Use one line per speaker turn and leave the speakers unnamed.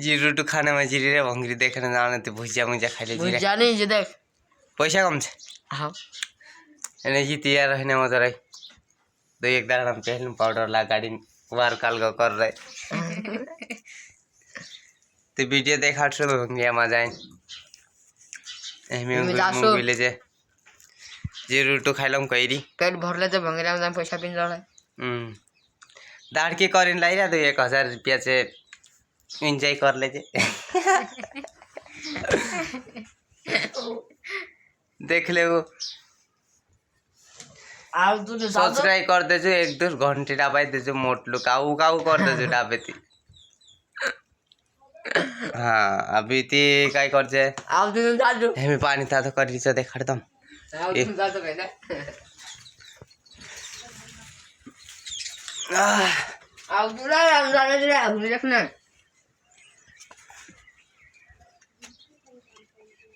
Giroud to खाने में जीरी रे भंगरी देखने जाने ते भुजिया मुझे खाइले जीरा
भुजिया नहीं जे देख
पैसा कम छे
हाँ
एने जी तैयार रहने मत रही दो एक दाड़ हम पहले पाउडर ला गाड़ी वार काल को कर रहे तो वीडियो देखा तो भंगिया मजा आए एहमे ले जे जीरू टू खाइलम कइरी
पेट भरले तो भंगेरा में पैसा पिन रहा
दाड़ के करिन लाई रा तो 1000 रुपया से एंजॉय कर ले जे देख ले वो
आउ तू तो
सब्सक्राइब कर दे जो 1-2 घंटे डाबाई दे जो मोटलू काऊ काऊ कर दे जो डाबे ती हाँ अभी ती काय कर जे
आउ तू तो जाजू
हेमे पानी था तो करी से देख दम
आउ तू जाजू कहना आउ तू ला हम जाने दे हम देखना